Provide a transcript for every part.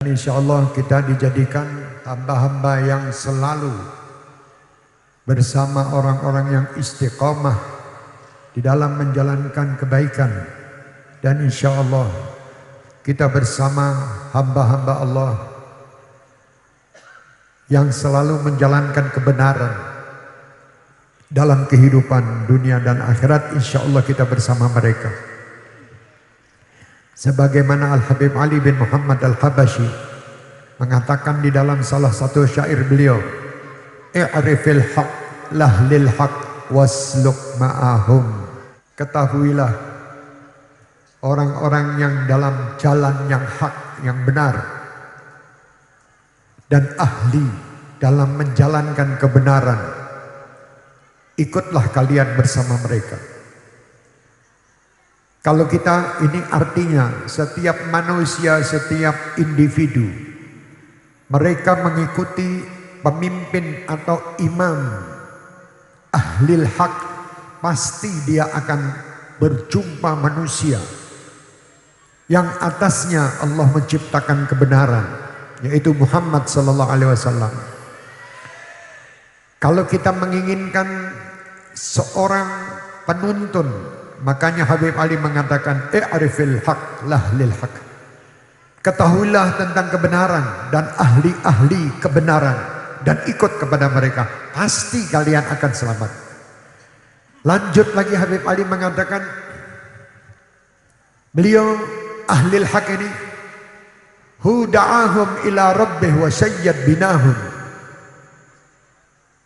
InsyaAllah kita dijadikan hamba-hamba yang selalu bersama orang-orang yang istiqamah di dalam menjalankan kebaikan, dan insyaAllah kita bersama hamba-hamba Allah yang selalu menjalankan kebenaran dalam kehidupan dunia dan akhirat. InsyaAllah kita bersama mereka. Sebagaimana Al-Habib Ali bin Muhammad Al-Habashi mengatakan di dalam salah satu syair beliau, "I'rifil haq lahlil haq wasluk ma'ahum." Ketahuilah orang-orang yang dalam jalan yang hak, yang benar, dan ahli dalam menjalankan kebenaran. Ikutlah kalian bersama mereka. Kalau kita, ini artinya setiap manusia, setiap individu, mereka mengikuti pemimpin atau imam ahlil haq, pasti dia akan berjumpa manusia yang atasnya Allah menciptakan kebenaran, yaitu Muhammad sallallahu alaihi wasallam. Kalau kita menginginkan seorang penuntun, makanya Habib Ali mengatakan, "I'rifil haq lahlil haq." Ketahuilah tentang kebenaran dan ahli-ahli kebenaran dan ikut kepada mereka, pasti kalian akan selamat. Lanjut lagi Habib Ali mengatakan, beliau ahlil haq ini, "Hu da'ahum ila rabbih wa syayyad binahum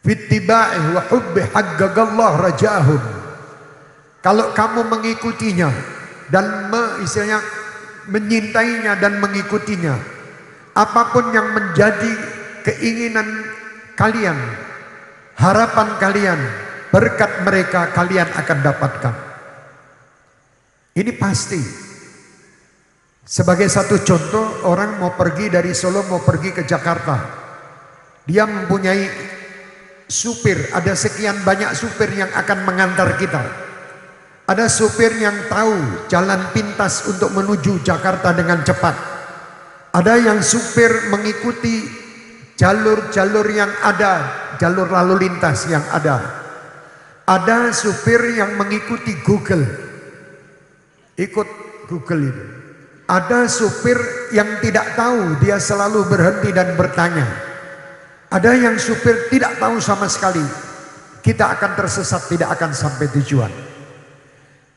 fittiba'ih wa hubbih haqqaqallah rajahum." Kalau kamu mengikutinya dan istilahnya menyintainya dan mengikutinya, apapun yang menjadi keinginan kalian, harapan kalian, berkat mereka kalian akan dapatkan. Ini pasti. Sebagai satu contoh, orang mau pergi dari Solo, mau pergi ke Jakarta. Dia mempunyai supir, ada sekian banyak supir yang akan mengantar kita. Ada supir yang tahu jalan pintas untuk menuju Jakarta dengan cepat. Ada yang supir mengikuti jalur-jalur yang ada, jalur lalu lintas yang ada. Ada supir yang mengikuti Google, ikut Google itu. Ada supir yang tidak tahu, dia selalu berhenti dan bertanya. Ada yang supir tidak tahu sama sekali, kita akan tersesat, tidak akan sampai tujuan.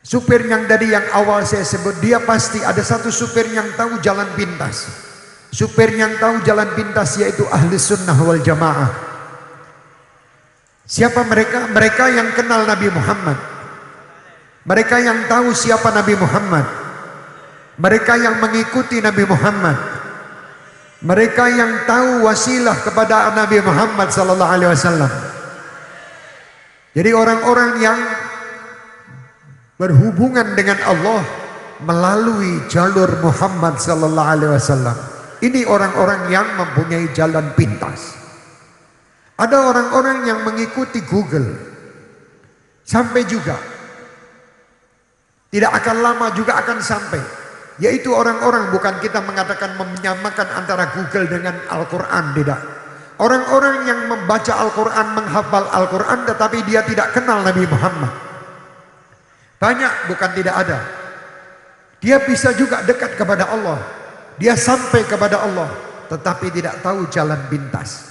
Supir yang tadi yang awal saya sebut, dia pasti ada satu supir yang tahu jalan pintas. Supir yang tahu jalan pintas yaitu ahli sunnah wal jamaah. Siapa mereka? Mereka yang kenal Nabi Muhammad. Mereka yang tahu siapa Nabi Muhammad. Mereka yang mengikuti Nabi Muhammad. Mereka yang tahu wasilah kepada Nabi Muhammad sallallahu alaihi wasallam. Jadi orang-orang yang berhubungan dengan Allah melalui jalur Muhammad sallallahu alaihi wasallam. Ini orang-orang yang mempunyai jalan pintas. Ada orang-orang yang mengikuti Google. Sampai juga. Tidak akan lama juga akan sampai. Yaitu orang-orang, bukan kita mengatakan menyamakan antara Google dengan Al-Quran, tidak. Orang-orang yang membaca Al-Quran, menghafal Al-Quran, tetapi dia tidak kenal Nabi Muhammad. Banyak, bukan tidak ada. Dia bisa juga dekat kepada Allah. Dia sampai kepada Allah, tetapi tidak tahu jalan pintas.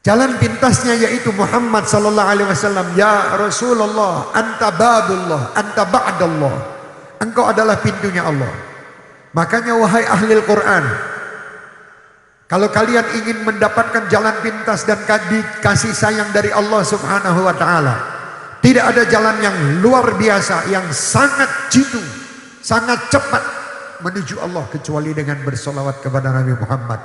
Jalan pintasnya yaitu Muhammad sallallahu alaihi wasallam. Ya Rasulullah, anta babullah, anta ba'dallah. Engkau adalah pintunya Allah. Makanya wahai ahli Al-Quran, kalau kalian ingin mendapatkan jalan pintas dan kasih sayang dari Allah subhanahu wa ta'ala, tidak ada jalan yang luar biasa, yang sangat jitu, sangat cepat menuju Allah kecuali dengan bersolawat kepada Nabi Muhammad.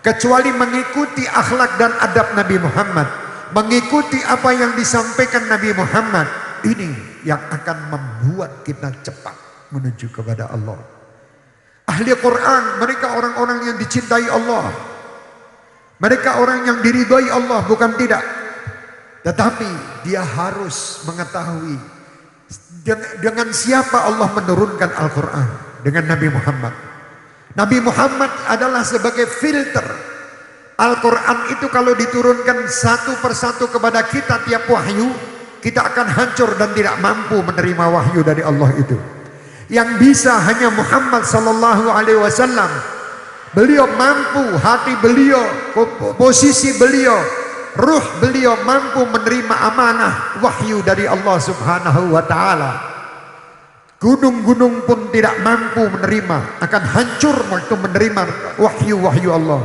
Kecuali mengikuti akhlak dan adab Nabi Muhammad, mengikuti apa yang disampaikan Nabi Muhammad. Ini yang akan membuat kita cepat menuju kepada Allah. Ahli Quran, mereka orang-orang yang dicintai Allah. Mereka orang yang diridhai Allah, bukan tidak. Tetapi dia harus mengetahui dengan siapa Allah menurunkan Al-Quran. Dengan Nabi Muhammad. Nabi Muhammad adalah sebagai filter. Al-Quran itu kalau diturunkan satu persatu kepada kita tiap wahyu, kita akan hancur dan tidak mampu menerima wahyu dari Allah itu. Yang bisa hanya Muhammad sallallahu alaihi wasallam. Beliau mampu, hati beliau, posisi beliau, ruh beliau mampu menerima amanah wahyu dari Allah Subhanahu wa taala. Gunung-gunung pun tidak mampu menerima, akan hancur waktu menerima wahyu-wahyu Allah.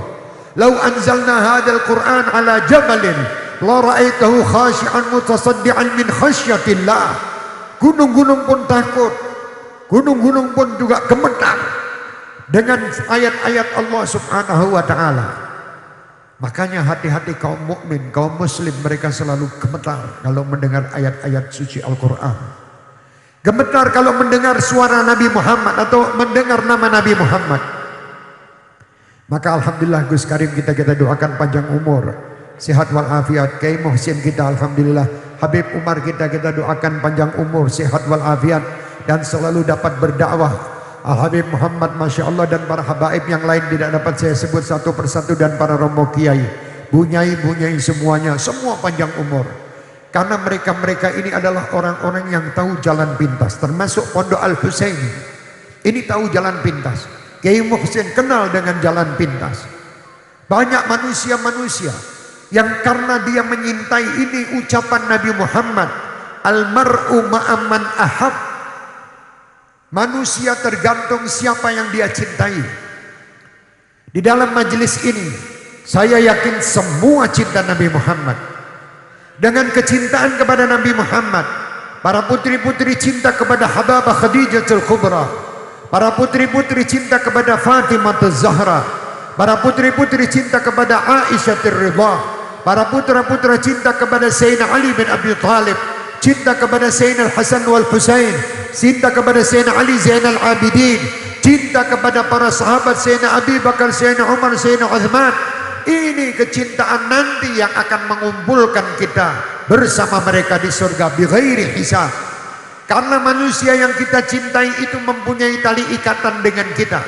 Lau anzalna hadzal Qur'an ala jabalin la ra'aitahu khashi'an mutasaddian min khasyatillah. Gunung-gunung pun takut, gunung-gunung pun juga gemetar dengan ayat-ayat Allah Subhanahu wa taala. Makanya hati-hati kaum mukmin, kaum muslim, mereka selalu gemetar kalau mendengar ayat-ayat suci Al-Qur'an. Gemetar kalau mendengar suara Nabi Muhammad atau mendengar nama Nabi Muhammad. Maka alhamdulillah Gus Karim kita doakan panjang umur, sehat walafiat. Kiai Muhsin kita alhamdulillah, Habib Umar kita doakan panjang umur, sehat walafiat dan selalu dapat berdakwah. Al-Habib Muhammad Masya Allah dan para habaib yang lain tidak dapat saya sebut satu persatu, dan para romo kiai, bunyai semuanya, semua panjang umur. Karena mereka ini adalah orang-orang yang tahu jalan pintas, termasuk Pondok Al-Husaini. Ini tahu jalan pintas. Kiai Muhsin kenal dengan jalan pintas. Banyak manusia-manusia yang karena dia menyintai ini ucapan Nabi Muhammad, al-mar'u ma'aman ahab. Manusia tergantung siapa yang dia cintai. Di dalam majelis ini saya yakin semua cinta Nabi Muhammad. Dengan kecintaan kepada Nabi Muhammad, para putri-putri cinta kepada Hababah Khadijatul Kubra, para putri-putri cinta kepada Fatimah Az-Zahra, para putri-putri cinta kepada Aisyah Ridha, para putra-putra cinta kepada Sayyidina Ali bin Abi Thalib, cinta kepada Sayyidina Hasan wal Husain, cinta kepada Sayyidina Ali Zainal Abidin, cinta kepada para sahabat Sayyidina Abi Bakar, Sayyidina Umar, Sayyidina Uthman. Ini kecintaan nanti yang akan mengumpulkan kita bersama mereka di surga bighairi hisab. Karena manusia yang kita cintai itu mempunyai tali ikatan dengan kita.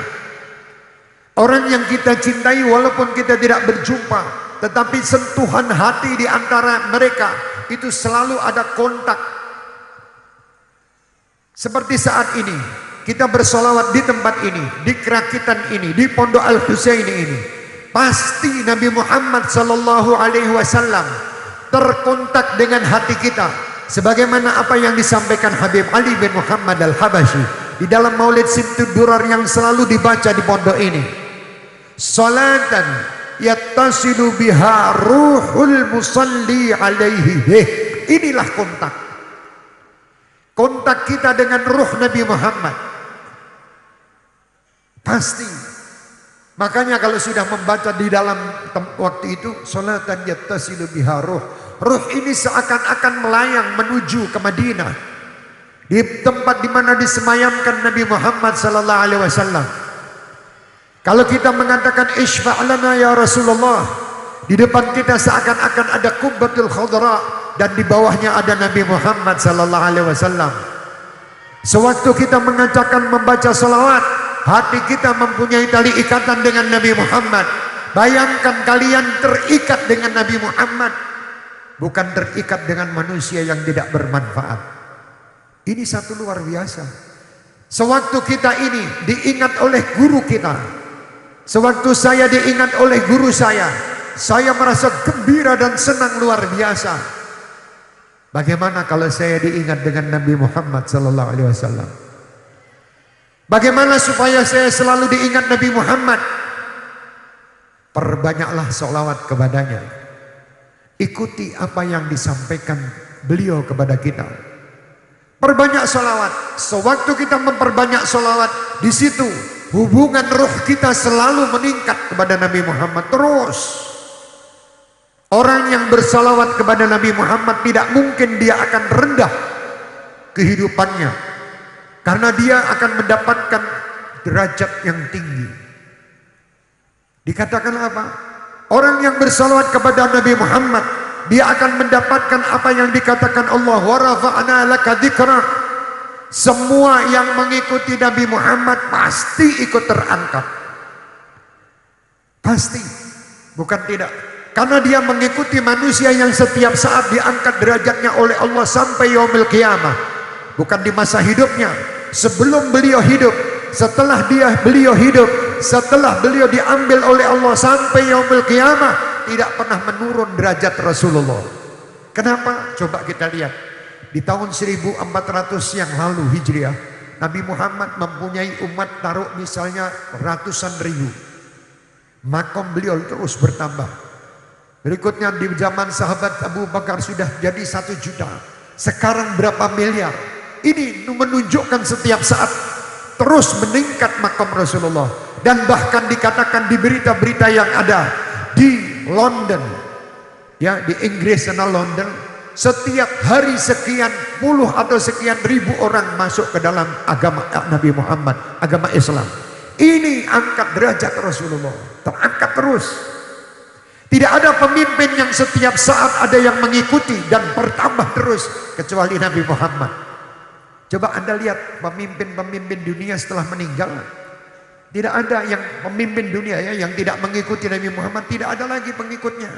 Orang yang kita cintai walaupun kita tidak berjumpa, tetapi sentuhan hati di antara mereka itu selalu ada kontak. Seperti saat ini kita bersolawat di tempat ini, di kerakitan ini, di Pondok Al-Husaini ini. Pasti Nabi Muhammad sallallahu alaihi wasallam terkontak dengan hati kita, sebagaimana apa yang disampaikan Habib Ali bin Muhammad Al-Habasyi di dalam Maulid Simtud Durar yang selalu dibaca di pondok ini. Salatan yattasilu biha ruhul musalli alaihi. Inilah kontak. Kontak kita dengan ruh Nabi Muhammad. Pasti. Makanya kalau sudah membaca di dalam waktu itu, salatan yattasilu biha ruh. Ruh ini seakan-akan melayang menuju ke Madinah, di tempat di mana disemayamkan Nabi Muhammad sallallahu alaihi wasallam. Kalau kita mengatakan isfa' lana ya Rasulullah, di depan kita seakan-akan ada kubbatul khadra dan di bawahnya ada Nabi Muhammad sallallahu alaihi wasallam. Sewaktu kita mengatakan membaca salawat, hati kita mempunyai tali ikatan dengan Nabi Muhammad. Bayangkan kalian terikat dengan Nabi Muhammad, bukan terikat dengan manusia yang tidak bermanfaat. Ini satu luar biasa. Sewaktu kita ini diingat oleh guru kita, sewaktu saya diingat oleh guru saya merasa gembira dan senang luar biasa. Bagaimana kalau saya diingat dengan Nabi Muhammad sallallahu alaihi wasallam? Bagaimana supaya saya selalu diingat Nabi Muhammad? Perbanyaklah sholawat kepadanya. Ikuti apa yang disampaikan beliau kepada kita. Perbanyak sholawat. Sewaktu kita memperbanyak sholawat, di situ hubungan ruh kita selalu meningkat kepada Nabi Muhammad terus. Orang yang bersalawat kepada Nabi Muhammad tidak mungkin dia akan rendah kehidupannya, karena dia akan mendapatkan derajat yang tinggi. Dikatakan apa? Orang yang bersalawat kepada Nabi Muhammad, dia akan mendapatkan apa yang dikatakan Allah, wa rafa'na laka dzikrak. Semua yang mengikuti Nabi Muhammad pasti ikut terangkat. Pasti, bukan tidak. Karena dia mengikuti manusia yang setiap saat diangkat derajatnya oleh Allah sampai yaumil qiyamah. Bukan di masa hidupnya, sebelum beliau hidup, setelah beliau hidup, setelah beliau diambil oleh Allah sampai yaumil qiyamah, tidak pernah menurun derajat Rasulullah. Kenapa? Coba kita lihat. Di tahun 1400 yang lalu Hijriah, Nabi Muhammad mempunyai umat taruh misalnya ratusan ribu. Makom beliau terus bertambah. Berikutnya di zaman sahabat Abu Bakar sudah jadi 1 juta. Sekarang berapa miliar? Ini menunjukkan setiap saat terus meningkat makom Rasulullah. Dan bahkan dikatakan di berita-berita yang ada di London, ya di Inggris sana London, setiap hari sekian puluh atau sekian ribu orang masuk ke dalam agama Nabi Muhammad, agama Islam. Ini angkat derajat Rasulullah, terangkat terus. Tidak ada pemimpin yang setiap saat ada yang mengikuti dan bertambah terus kecuali Nabi Muhammad. Coba Anda lihat pemimpin-pemimpin dunia setelah meninggal. Tidak ada yang pemimpin dunia ya yang tidak mengikuti Nabi Muhammad, tidak ada lagi pengikutnya.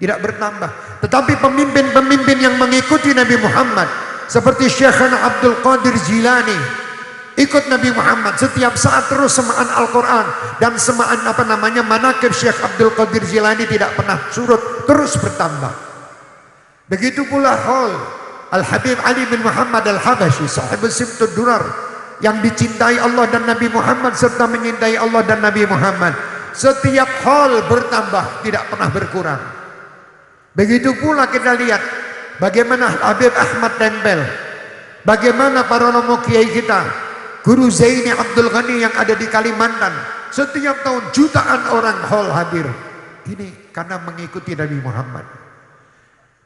Tidak bertambah. Tetapi pemimpin-pemimpin yang mengikuti Nabi Muhammad seperti Syekhana Abdul Qadir Jilani ikut Nabi Muhammad setiap saat terus semaan Al-Quran dan semaan manaqib Syekh Abdul Qadir Jilani tidak pernah surut, terus bertambah. Begitu pula hal Al-Habib Ali bin Muhammad Al-Habashi sahibul Simtud Durar yang dicintai Allah dan Nabi Muhammad serta menyintai Allah dan Nabi Muhammad. Setiap hal bertambah, tidak pernah berkurang. Begitu pula kita lihat bagaimana Habib Ahmad Tempel, bagaimana para romo kiai kita, Guru Zaini Abdul Ghani yang ada di Kalimantan, setiap tahun jutaan orang hall hadir. Ini karena mengikuti Nabi Muhammad.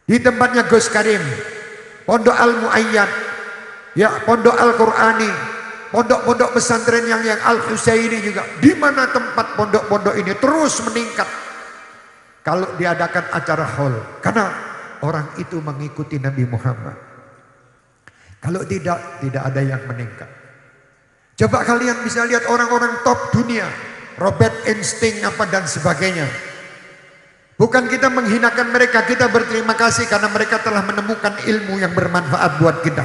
Di tempatnya Gus Karim, Pondok Al-Muayyad, ya Pondok Al-Qur'ani, pondok-pondok pesantren yang Al-Husaini juga. Di mana tempat pondok-pondok ini terus meningkat kalau diadakan acara hall, karena orang itu mengikuti Nabi Muhammad. Kalau tidak ada yang meningkat. Coba kalian bisa lihat orang-orang top dunia, Robert Einstein dan sebagainya. Bukan kita menghinakan mereka, kita berterima kasih karena mereka telah menemukan ilmu yang bermanfaat buat kita.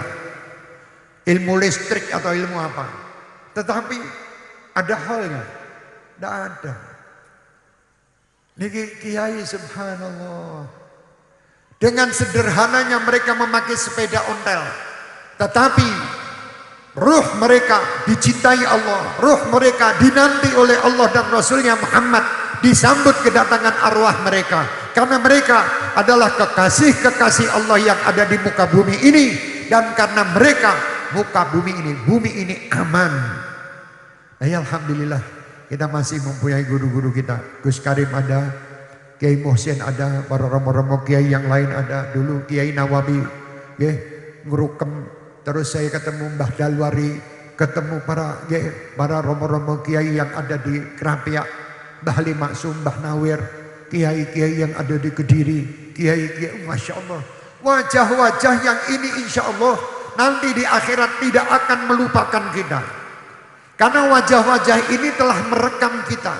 Ilmu listrik atau ilmu apa. Tetapi ada halnya, tidak ada. Niki kiai subhanallah. Dengan sederhananya mereka memakai sepeda ontel. Tetapi ruh mereka dicintai Allah, ruh mereka dinanti oleh Allah dan Rasulnya Muhammad, disambut kedatangan arwah mereka. Karena mereka adalah kekasih-kekasih Allah yang ada di muka bumi ini. Dan karena mereka muka bumi ini aman. Alhamdulillah kita masih mempunyai guru-guru kita. Gus Karim ada, Kiai Muhsin ada, para romo-romo kiai yang lain ada. Dulu Kiai Nawawi ngerukem. Terus saya ketemu Mbah Dalwari, ketemu para romo-romo kiai yang ada di Kerapiak, Mbah Ali Maksum, Mbah Nawir, kiai-kiai yang ada di Kediri, kiai-kiai, Masya Allah. Wajah-wajah yang ini insya Allah nanti di akhirat tidak akan melupakan kita. Karena wajah-wajah ini telah merekam kita.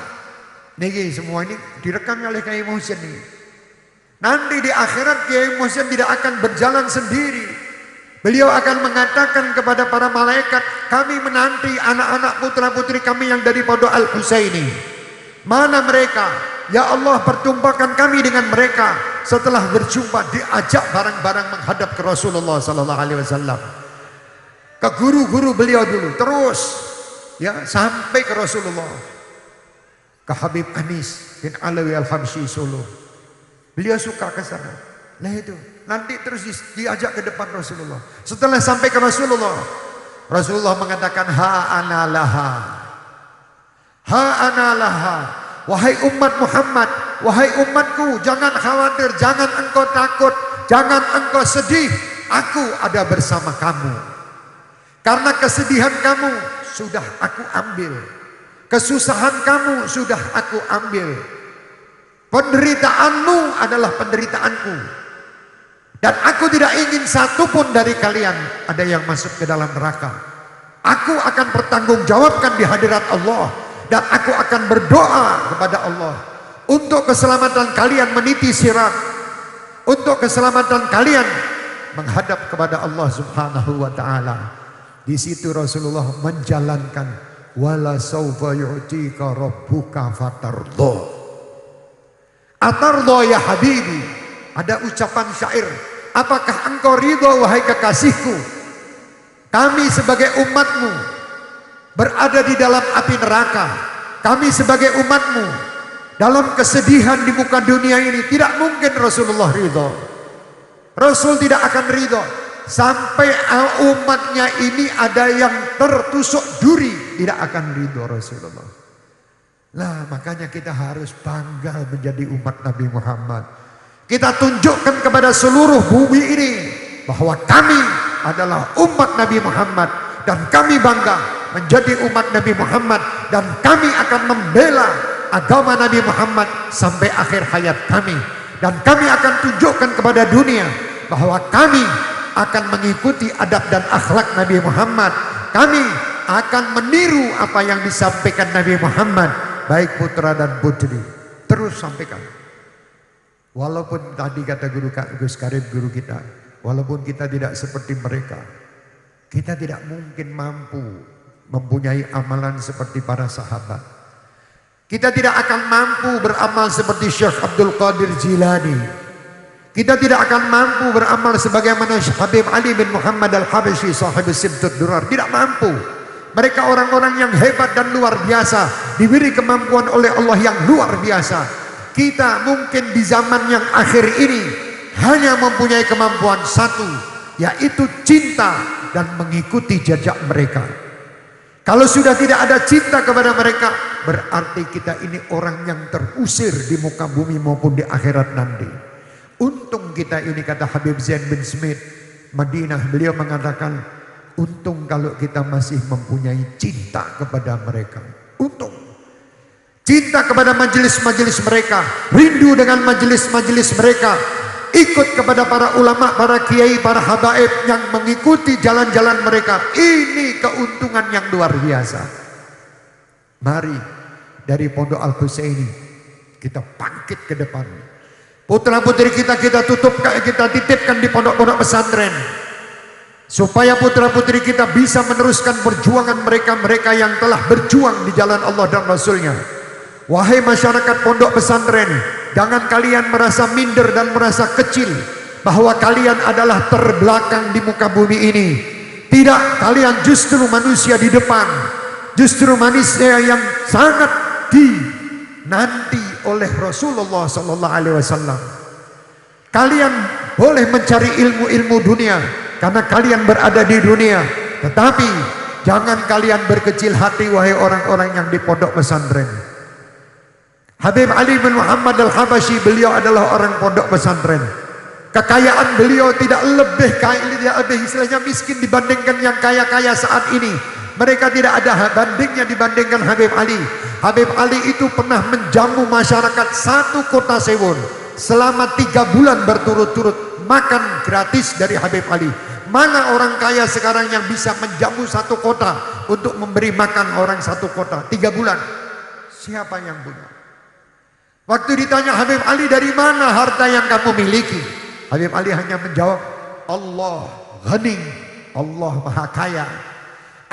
Nih semua ini direkam oleh Kiai Muhsin nih. Nanti di akhirat Kiai Muhsin tidak akan berjalan sendiri. Beliau akan mengatakan kepada para malaikat, kami menanti anak-anak putra-putri kami yang dari Pondok Al-Husaini. Mana mereka? Ya Allah, pertumpahkan kami dengan mereka. Setelah berjumpa diajak bareng-bareng menghadap ke Rasulullah sallallahu alaihi wasallam. Ke guru-guru beliau dulu, terus ya sampai ke Rasulullah. Ke Habib Anis bin Alawi Al-Habsyi Solo. Beliau suka ke sana. Nah itu nanti terus diajak ke depan Rasulullah. Setelah sampai ke Rasulullah, Rasulullah mengatakan ha ana laha, wahai umat Muhammad, wahai umatku, jangan khawatir, jangan engkau takut, jangan engkau sedih, aku ada bersama kamu. Karena kesedihan kamu sudah aku ambil, kesusahan kamu sudah aku ambil, penderitaanmu adalah penderitaanku. Dan aku tidak ingin satupun dari kalian ada yang masuk ke dalam neraka. Aku akan bertanggung jawabkan di hadirat Allah. Dan aku akan berdoa kepada Allah. untuk keselamatan kalian meniti sirat, untuk keselamatan kalian menghadap kepada Allah Subhanahu wa taala. Di situ Rasulullah menjalankan wala saufa yu'tika rabbuka fatardha. Atardha ya habibi. Ada ucapan syair, apakah engkau ridha wahai kekasihku? Kami sebagai umatmu berada di dalam api neraka. Kami sebagai umatmu dalam kesedihan di muka dunia ini. Tidak mungkin Rasulullah ridha. Rasul tidak akan ridha sampai umatnya ini ada yang tertusuk duri, tidak akan ridha Rasulullah. Nah, makanya kita harus bangga menjadi umat Nabi Muhammad. Kita tunjukkan kepada seluruh bumi ini bahwa kami adalah umat Nabi Muhammad dan kami bangga menjadi umat Nabi Muhammad, dan kami akan membela agama Nabi Muhammad sampai akhir hayat kami. Dan kami akan tunjukkan kepada dunia bahwa kami akan mengikuti adab dan akhlak Nabi Muhammad. Kami akan meniru apa yang disampaikan Nabi Muhammad, baik putra dan putri. Terus sampaikan. Walaupun tadi kata guru Gus Karim, guru kita, walaupun kita tidak seperti mereka, kita tidak mungkin mampu mempunyai amalan seperti para sahabat. Kita tidak akan mampu beramal seperti Syekh Abdul Qadir Jilani. Kita tidak akan mampu beramal sebagaimana Habib Ali bin Muhammad Al-Habsyi sahib Sibtud Durar. Tidak mampu. Mereka orang-orang yang hebat dan luar biasa, diberi kemampuan oleh Allah yang luar biasa. Kita mungkin di zaman yang akhir ini hanya mempunyai kemampuan satu, yaitu cinta dan mengikuti jejak mereka. Kalau sudah tidak ada cinta kepada mereka, berarti kita ini orang yang terusir di muka bumi maupun di akhirat nanti. Untung kita ini, kata Habib Zain bin Smith Madinah, beliau mengatakan, untung kalau kita masih mempunyai cinta kepada mereka. Untung. Cinta kepada majelis-majelis mereka, rindu dengan majelis-majelis mereka, ikut kepada para ulama, para kiai, para habaib yang mengikuti jalan-jalan mereka. Ini keuntungan yang luar biasa. Mari dari Pondok Al-Husaini kita bangkit ke depan. Putra-putri kita titipkan di pondok-pondok pesantren, supaya putra-putri kita bisa meneruskan perjuangan mereka yang telah berjuang di jalan Allah dan Rasulnya. Wahai masyarakat pondok pesantren, jangan kalian merasa minder dan merasa kecil bahwa kalian adalah terbelakang di muka bumi ini. Tidak, kalian justru manusia di depan, justru manusia yang sangat dinanti oleh Rasulullah sallallahu alaihi wasallam. Kalian boleh mencari ilmu-ilmu dunia karena kalian berada di dunia, tetapi jangan kalian berkecil hati wahai orang-orang yang di pondok pesantren. Habib Ali bin Muhammad Al-Habsyi, beliau adalah orang pondok pesantren. Kekayaan beliau tidak lebih istilahnya miskin dibandingkan yang kaya-kaya saat ini. Mereka tidak ada bandingnya dibandingkan Habib Ali. Habib Ali itu pernah menjamu masyarakat satu kota Sewon selama 3 bulan berturut-turut, makan gratis dari Habib Ali. Mana orang kaya sekarang yang bisa menjamu satu kota untuk memberi makan orang satu kota 3 bulan? Siapa yang punya? Waktu ditanya Habib Ali, dari mana harta yang kamu miliki? Habib Ali hanya menjawab, Allah ghani, Allah maha kaya.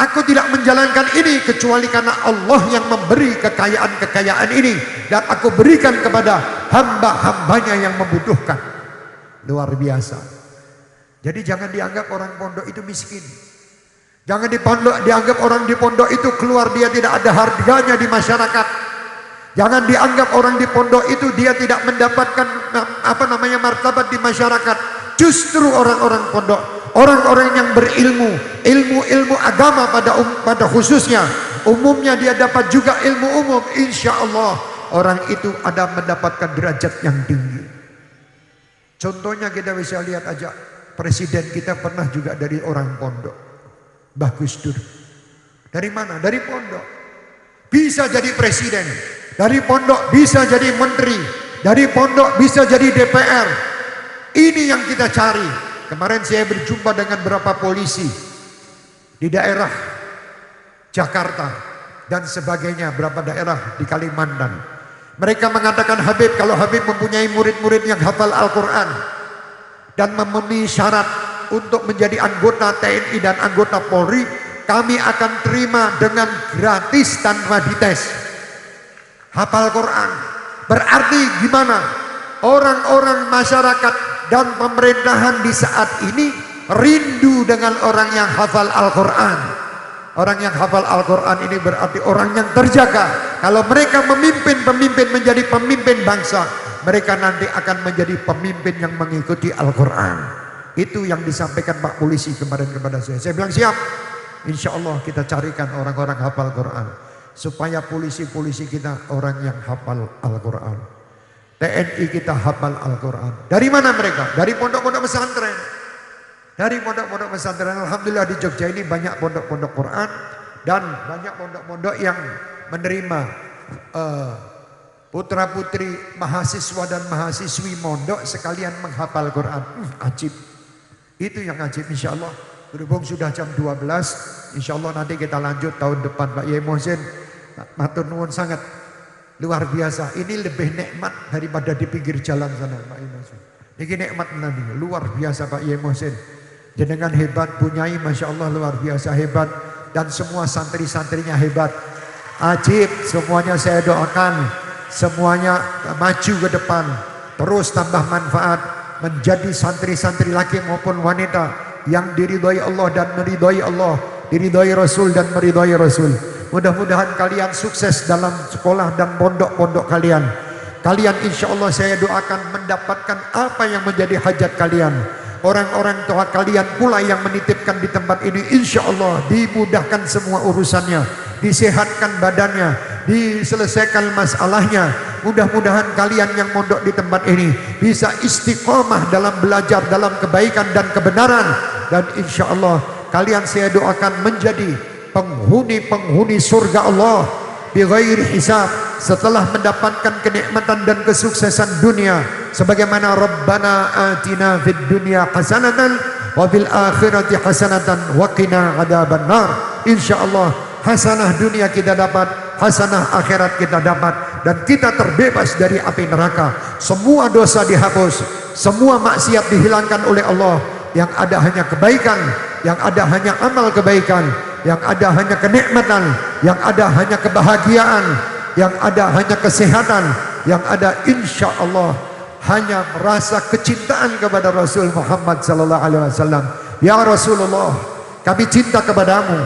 Aku tidak menjalankan ini kecuali karena Allah yang memberi kekayaan-kekayaan ini, dan aku berikan kepada hamba-hambanya yang membutuhkan. Luar biasa. Jadi jangan dianggap orang pondok itu miskin. Jangan dianggap orang di pondok itu keluar, dia tidak ada harganya di masyarakat. Jangan dianggap orang di pondok itu dia tidak mendapatkan martabat di masyarakat. Justru orang-orang pondok, orang-orang yang berilmu, ilmu agama pada khususnya, umumnya dia dapat juga ilmu umum. Insya Allah orang itu ada mendapatkan derajat yang tinggi. Contohnya kita bisa lihat aja, presiden kita pernah juga dari orang pondok, Mbah Gus Dur. Dari mana? Dari pondok. Bisa jadi presiden. Dari pondok bisa jadi menteri, dari pondok bisa jadi DPR. Ini yang kita cari. Kemarin saya berjumpa dengan beberapa polisi di daerah Jakarta dan sebagainya, beberapa daerah di Kalimantan. Mereka mengatakan Habib, kalau Habib mempunyai murid-murid yang hafal Al-Quran dan memenuhi syarat untuk menjadi anggota TNI dan anggota Polri, kami akan terima dengan gratis tanpa dites. Hafal Quran. Berarti gimana? Orang-orang masyarakat dan pemerintahan di saat ini rindu dengan orang yang hafal Al-Quran. Orang yang hafal Al-Quran ini berarti orang yang terjaga. Kalau mereka pemimpin menjadi pemimpin bangsa, mereka nanti akan menjadi pemimpin yang mengikuti Al-Quran. Itu yang disampaikan Pak Polisi kemarin kepada saya. Saya bilang siap. Insya Allah kita carikan orang-orang hafal Quran. Supaya polisi-polisi kita orang yang hafal Al-Quran. TNI kita hafal Al-Quran. Dari mana mereka? Dari pondok-pondok pesantren. Dari pondok-pondok pesantren. Alhamdulillah di Jogja ini banyak pondok-pondok Quran. Dan banyak pondok-pondok yang menerima putra-putri mahasiswa dan mahasiswi mondok sekalian menghafal Quran. Ajib. Itu yang ajib, insya Allah. Berhubung sudah jam 12, insya Allah nanti kita lanjut tahun depan. Pak Yai Mohsin, matur nuwun sangat, luar biasa. Ini lebih nikmat daripada di pinggir jalan sana, Pak Yai Mohsin. Ini nikmat nanti, luar biasa Pak Yai Mohsin. Jenengan hebat, punyai, masya Allah luar biasa hebat. Dan semua santri-santrinya hebat. Ajib, semuanya saya doakan, semuanya maju ke depan, terus tambah manfaat, menjadi santri-santri laki maupun wanita yang diridhoi Allah dan meridhoi Allah, diridhoi Rasul dan meridhoi Rasul. Mudah-mudahan kalian sukses dalam sekolah dan pondok-pondok kalian. Kalian insya Allah saya doakan mendapatkan apa yang menjadi hajat kalian. Orang-orang tua kalian pula yang menitipkan di tempat ini, insya Allah dimudahkan semua urusannya, disehatkan badannya, diselesaikan masalahnya. Mudah-mudahan kalian yang mondok di tempat ini bisa istiqomah dalam belajar, dalam kebaikan dan kebenaran. Dan insya Allah kalian saya doakan menjadi penghuni-penghuni surga Allah bighairi hisab, setelah mendapatkan kenikmatan dan kesuksesan dunia. Sebagaimana Rabbana atina fid dunya hasanatan wa fil akhirati hasanatan wa qina adzabannar. Insyaallah hasanah dunia kita dapat, hasanah akhirat kita dapat, dan kita terbebas dari api neraka. Semua dosa dihapus, semua maksiat dihilangkan oleh Allah. Yang ada hanya kebaikan, yang ada hanya amal kebaikan, yang ada hanya kenikmatan, yang ada hanya kebahagiaan, yang ada hanya kesehatan, yang ada insya Allah hanya merasa kecintaan kepada Rasul Muhammad sallallahu alaihi wasallam. Ya Rasulullah, kami cinta kepadamu.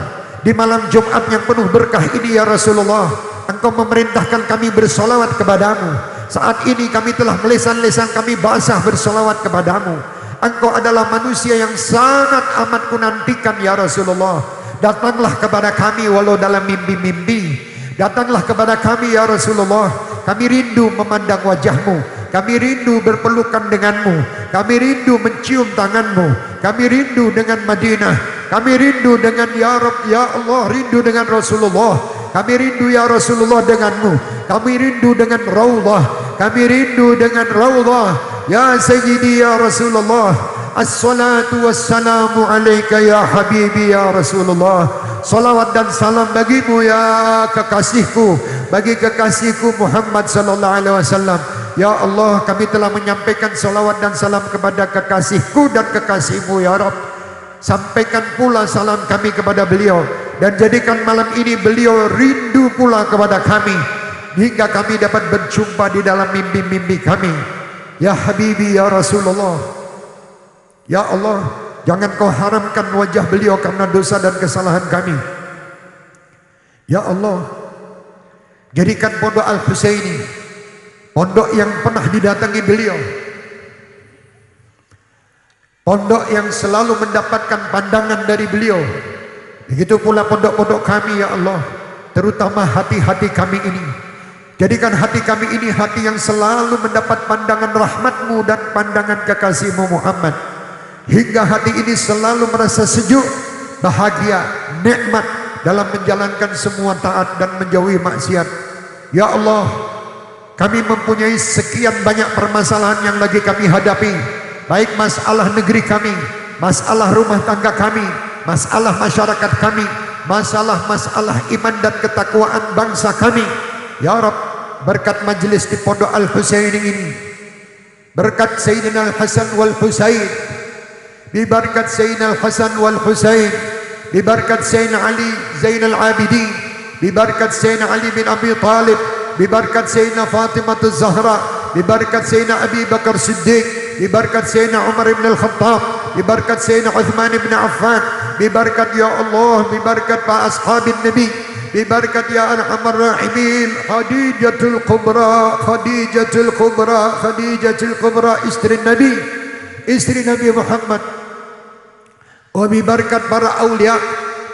Di malam Jumat yang penuh berkah ini ya Rasulullah, Engkau memerintahkan kami bersolawat kepadamu. Saat ini kami telah melesan-lesan kami basah bersolawat kepadamu. Engkau adalah manusia yang sangat amat kunantikan ya Rasulullah. Datanglah kepada kami walau dalam mimpi-mimpi. Datanglah kepada kami ya Rasulullah. Kami rindu memandang wajahmu. Kami rindu berpelukan denganmu. Kami rindu mencium tanganmu. Kami rindu dengan Madinah. Kami rindu dengan ya Rabb, ya Allah, rindu dengan Rasulullah. Kami rindu ya Rasulullah denganmu. Kami rindu dengan Raudhah. Kami rindu dengan Raudhah. Ya Sayyidi ya Rasulullah. Assalatu wassalamu alaika ya Habibi ya Rasulullah. Salawat dan salam bagimu ya kekasihku, bagi kekasihku Muhammad sallallahu alaihi wasallam. Ya Allah, kami telah menyampaikan salawat dan salam kepada kekasihku dan kekasihmu ya Rabb. Sampaikan pula salam kami kepada beliau, dan jadikan malam ini beliau rindu pula kepada kami, hingga kami dapat berjumpa di dalam mimpi-mimpi kami. Ya Habibi ya Rasulullah. Ya Allah, jangan kau haramkan wajah beliau karena dosa dan kesalahan kami. Ya Allah, jadikan pondok Al-Husaini pondok yang pernah didatangi beliau, pondok yang selalu mendapatkan pandangan dari beliau. Begitu pula pondok-pondok kami ya Allah, terutama hati-hati kami ini. Jadikan hati kami ini hati yang selalu mendapat pandangan rahmatmu dan pandangan kekasihmu Muhammad, hingga hati ini selalu merasa sejuk, bahagia, nikmat dalam menjalankan semua taat dan menjauhi maksiat. Ya Allah, kami mempunyai sekian banyak permasalahan yang lagi kami hadapi, baik masalah negeri kami, masalah rumah tangga kami, masalah masyarakat kami, masalah-masalah iman dan ketakwaan bangsa kami. Ya Rabb, berkat majlis di Pondok Al-Husaini ini, berkat Sayyidina Al-Hasan wal Husain, bibarkat Sayyidina Al-Hasan wal Husain, bibarkat Sayyidina Ali Zainal Abidin, bibarkat Sayyidina Ali bin Abi Talib, bibarkat Sayyidina Fatimah Az-Zahra, bibarkat Sayyidina Abi Bakar Siddiq, bibarkat Sayyidina Umar ibn Al-Khattab, bibarkat Sayyidina Uthman ibn Affan, bibarkat ya Allah, bibarkat para ashabin Nabi, bibarkat ya Arhamar Rahimin Khadijatul Kubra, Khadijatul Kubra, Khadijatul Kubra, istri Nabi Muhammad. Wa bibarkat para awliya,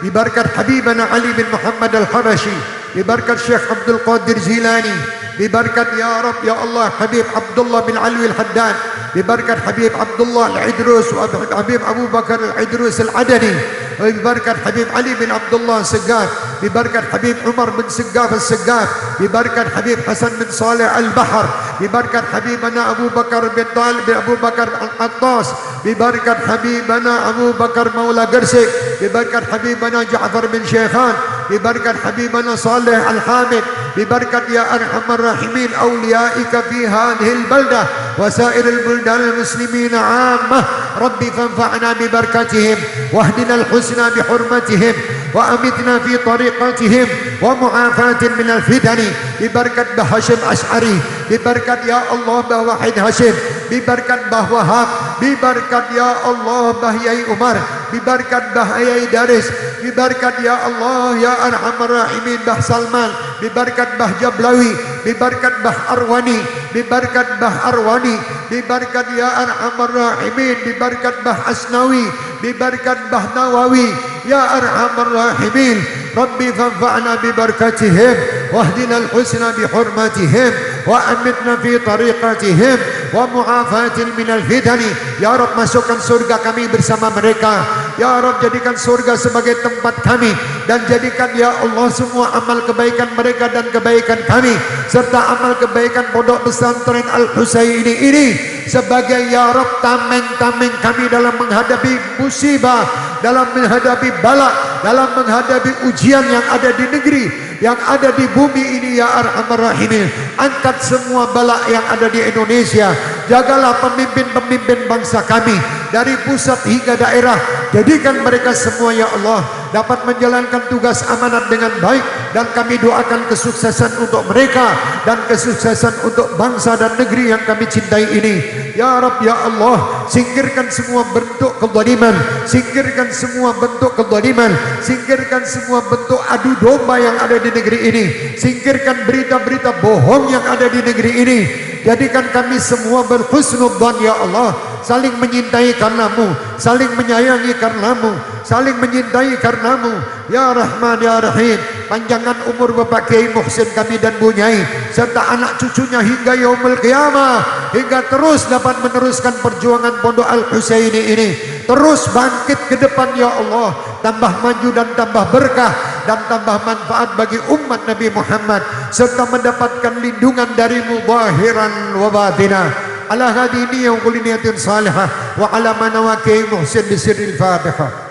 bibarkat Habibana Ali bin Muhammad Al-Habashi, bibarkat Syekh Abdul Qadir Jilani, bibarkat ya Rab ya Allah Habib Abdullah bin Alwi Al-Haddad, bibarkat Habib Abdullah Al-Idrus wa Habib Abu Bakar Al-Idrus Al-Adani, bibarkat Habib Ali bin Abdullah Segaf, bibarkat Habib Umar bin Segaf Al-Segaf, bibarkat Habib Hasan bin Saleh Al-Bahar, bibarkat Habibana Abu Bakar bin Talib bin Abu Bakar Al-Attas, bibarkat Habibana Abu Bakar Maula Gersik, bibarkat Habibana Ja'far bin Syekhan, bibarkat Habibana Saleh Al-Hamid, bibarkat ya Arhamar Rahimin awliyaika fi hadhil baldah wa sairil buldan al-muslimin 'ammah. Rabbi fanfa'na bi barakatihim wahdina al-husna bi hurmatihim wa amitna fi tariqatihim wa mu'afatin min al-fitani, bibarkat Bah Hashim Ash'ari, bibarkat ya Allah Bah Wahid Hashim, bibarkat Bah Wahab, bibarkat ya Allah Bah Yai Umar, bibarkat Bah Yai Daris, bibarkat ya Allah ya Arhamar Rahimin Bah Salman, bibarkat Bah Jablawi, bibarkat Bah Arwani, bibarkat Bah Arwani, bibarkat ya Arhamar Rahimin, bibarkat Bah Asnawi, bibarkat Bah Nawawi, ya Arhamar Rahimin. Rabbi fanfa'na bi barakatihim wahdina al-husna bi hurmatihim wa amitna fi tariqatihim wa mu'afatin min al-fitani. Ya Rabb, masukkan surga kami bersama mereka. Ya Rabb, jadikan surga sebagai tempat kami, dan jadikan ya Allah semua amal kebaikan mereka dan kebaikan kami serta amal kebaikan Pondok Pesantren Al-Husaini ini sebagai ya Rabb tameng-tameng kami dalam menghadapi musibah, dalam menghadapi bala, dalam menghadapi ujian yang ada di negeri, yang ada di bumi ini ya Arhamar Rahimin. Angkat semua bala yang ada di Indonesia. Jagalah pemimpin-pemimpin bangsa kami dari pusat hingga daerah. Jadikan mereka semua ya Allah dapat menjalankan tugas amanat dengan baik, dan kami doakan kesuksesan untuk mereka dan kesuksesan untuk bangsa dan negeri yang kami cintai ini. Ya Rabb ya Allah, singkirkan semua bentuk kezaliman, singkirkan semua bentuk kezaliman, singkirkan semua bentuk adu domba yang ada di negeri ini, singkirkan berita-berita bohong yang ada di negeri ini. Jadikan kami semua berhusnudzan ya Allah, saling menyintai karenamu, saling menyayangi karenamu, saling menyintai karenamu ya Rahman ya Rahim. Panjangkan umur Bapak Kiai Muhsin kami dan Bu Nyai serta anak cucunya hingga yaumul qiyamah, hingga terus dapat meneruskan perjuangan Pondok Al-Husaini ini, terus bangkit ke depan ya Allah, tambah maju dan tambah berkah dan tambah manfaat bagi umat Nabi Muhammad, serta mendapatkan lindungan darimu zahiran wa batina. Ala hadini ya kulli niyatin salihah wa ala man wa Kiai Muhsin bisirril Fatihah.